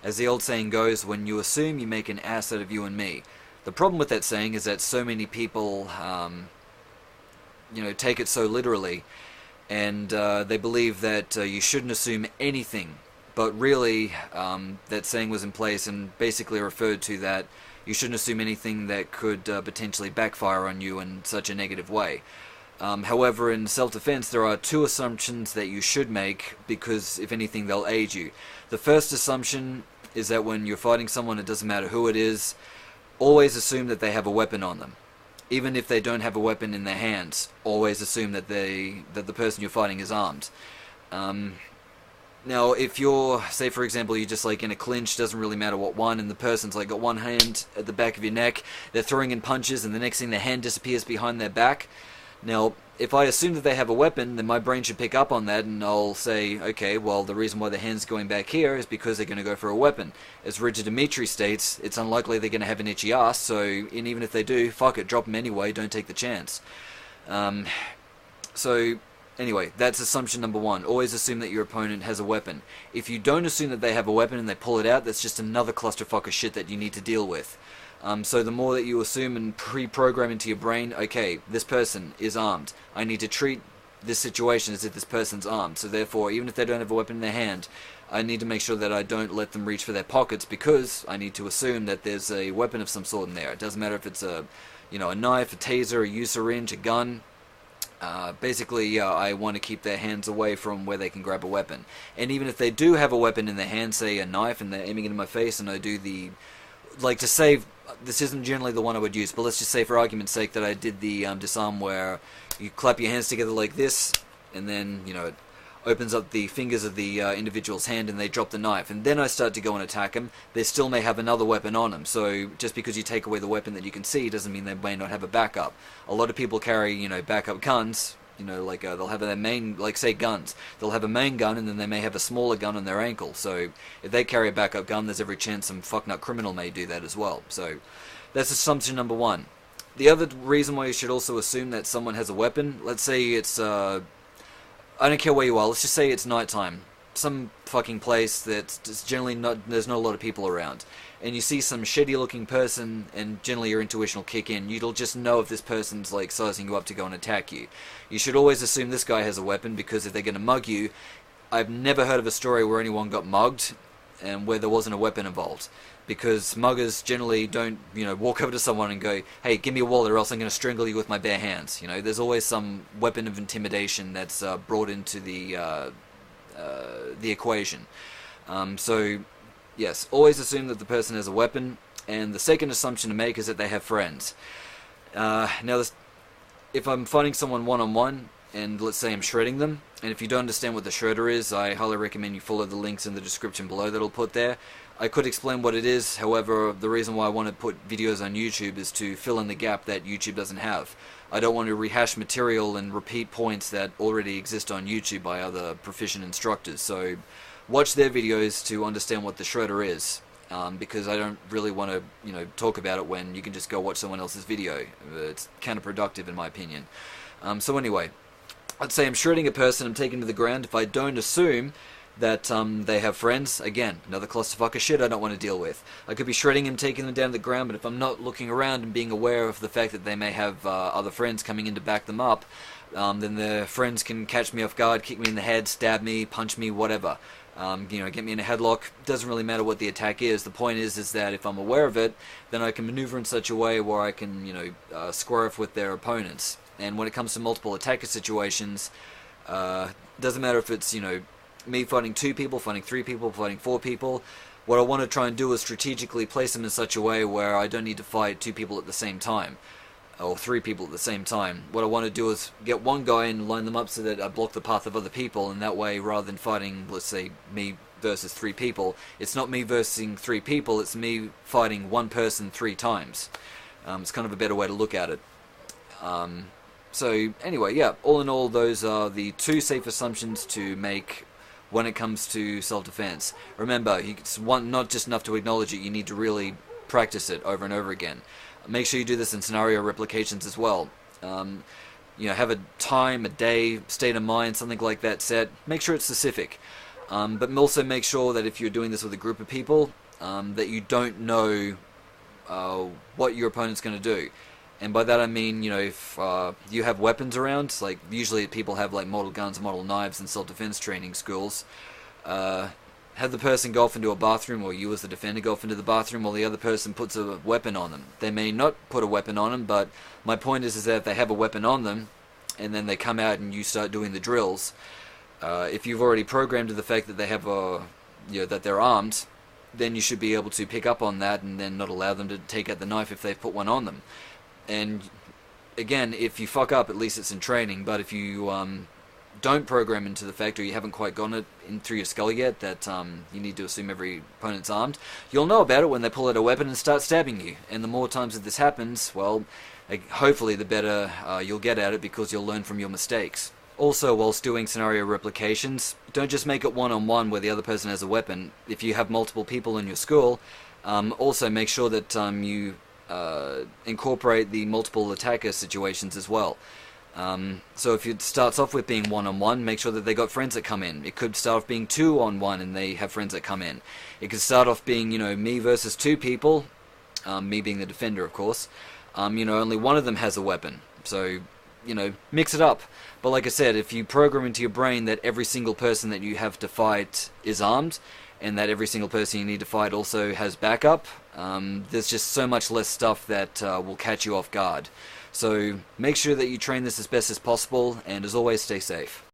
As the old saying goes, when you assume, you make an ass out of you and me. The problem with that saying is that so many people, take it so literally, and they believe that you shouldn't assume anything. But really, that saying was in place and basically referred to that you shouldn't assume anything that could potentially backfire on you in such a negative way. However, in self-defense, there are two assumptions that you should make because, if anything, they'll aid you. The first assumption is that when you're fighting someone, it doesn't matter who it is, always assume that they have a weapon on them. Even if they don't have a weapon in their hands, always assume that the person you're fighting is armed. Now, if you're, say for example, you're just like in a clinch, doesn't really matter what one, and the person's like got one hand at the back of your neck, they're throwing in punches, and the next thing their hand disappears behind their back. Now, if I assume that they have a weapon, then my brain should pick up on that, and I'll say, okay, well, the reason why their hand's going back here is because they're going to go for a weapon. As Richard Dimitri states, it's unlikely they're going to have an itchy ass, so and even if they do, fuck it, drop them anyway, don't take the chance. Anyway, that's assumption number one. Always assume that your opponent has a weapon. If you don't assume that they have a weapon and they pull it out, that's just another clusterfuck of shit that you need to deal with. So the more that you assume and pre-program into your brain, okay, this person is armed. I need to treat this situation as if this person's armed. So therefore, even if they don't have a weapon in their hand, I need to make sure that I don't let them reach for their pockets because I need to assume that there's a weapon of some sort in there. It doesn't matter if it's a knife, a taser, a U-syringe, a gun. Basically, I want to keep their hands away from where they can grab a weapon. And even if they do have a weapon in their hand, say a knife, and they're aiming it in my face, and I do to save, this isn't generally the one I would use, but let's just say for argument's sake that I did the disarm where you clap your hands together like this, and then, it opens up the fingers of the individual's hand and they drop the knife, and then I start to go and attack them. They still may have another weapon on them, so just because you take away the weapon that you can see doesn't mean they may not have a backup. A lot of people carry, backup guns, they'll have their main, say guns, they'll have a main gun and then they may have a smaller gun on their ankle, so if they carry a backup gun, there's every chance some fucknut criminal may do that as well. So that's assumption number one. The other reason why you should also assume that someone has a weapon, let's say it's, I don't care where you are, let's just say it's nighttime. Some fucking place that's just generally there's not a lot of people around. And you see some shitty looking person, and generally your intuition will kick in. You'll just know if this person's sizing you up to go and attack you. You should always assume this guy has a weapon, because if they're going to mug you, I've never heard of a story where anyone got mugged and where there wasn't a weapon involved. Because muggers generally don't, walk over to someone and go, hey, give me a wallet or else I'm going to strangle you with my bare hands. There's always some weapon of intimidation that's brought into the equation. Yes, always assume that the person has a weapon. And the second assumption to make is that they have friends. If I'm fighting someone one-on-one, and let's say I'm shredding them, and if you don't understand what the shredder is, I highly recommend you follow the links in the description below that I'll put there. I could explain what it is, however, the reason why I want to put videos on YouTube is to fill in the gap that YouTube doesn't have. I don't want to rehash material and repeat points that already exist on YouTube by other proficient instructors, so watch their videos to understand what the shredder is. Because I don't really want to, talk about it when you can just go watch someone else's video. It's counterproductive in my opinion. So anyway, I'd say I'm shredding a person, I'm taking to the ground. If I don't assume that they have friends, again, another clusterfuck of shit I don't want to deal with. I could be shredding them, taking them down to the ground, but if I'm not looking around and being aware of the fact that they may have other friends coming in to back them up, then their friends can catch me off guard, kick me in the head, stab me, punch me, whatever. Get me in a headlock. Doesn't really matter what the attack is. The point is that if I'm aware of it, then I can maneuver in such a way where I can, square off with their opponents. And when it comes to multiple attacker situations, doesn't matter if it's, me fighting 2 people, fighting 3 people, fighting 4 people. What I want to try and do is strategically place them in such a way where I don't need to fight 2 people at the same time. Or 3 people at the same time. What I want to do is get one guy and line them up so that I block the path of other people, and that way, rather than fighting, let's say, me versus 3 people, it's not me versus 3 people, it's me fighting one person 3 times. It's kind of a better way to look at it. So, anyway, yeah, all in all, those are the 2 safe assumptions to make when it comes to self-defense. Remember, it's not just enough to acknowledge it, you need to really practice it over and over again. Make sure you do this in scenario replications as well. Have a time, a day, state of mind, something like that set. Make sure it's specific. But also make sure that if you're doing this with a group of people, that you don't know what your opponent's going to do. And by that I mean, if you have weapons around, like usually people have like model guns, model knives in self-defense training schools, have the person go off into a bathroom, or you as the defender go off into the bathroom while the other person puts a weapon on them. They may not put a weapon on them, but my point is that if they have a weapon on them, and then they come out and you start doing the drills, if you've already programmed to the fact that they have that they're armed, then you should be able to pick up on that and then not allow them to take out the knife if they've put one on them. And again, if you fuck up, at least it's in training. But if you don't program into the fact, or you haven't quite gotten it in through your skull yet, that you need to assume every opponent's armed, you'll know about it when they pull out a weapon and start stabbing you. And the more times that this happens, well, hopefully the better you'll get at it, because you'll learn from your mistakes. Also, whilst doing scenario replications, don't just make it one-on-one where the other person has a weapon. If you have multiple people in your school, also make sure that you incorporate the multiple attacker situations as well. So if it starts off with being one-on-one, make sure that they got friends that come in. It could start off being two-on-one and they have friends that come in. It could start off being, me versus two people, me being the defender, of course. Only one of them has a weapon. So, mix it up. But like I said, if you program into your brain that every single person that you have to fight is armed, and that every single person you need to fight also has backup, there's just so much less stuff that will catch you off guard. So make sure that you train this as best as possible, and as always, stay safe.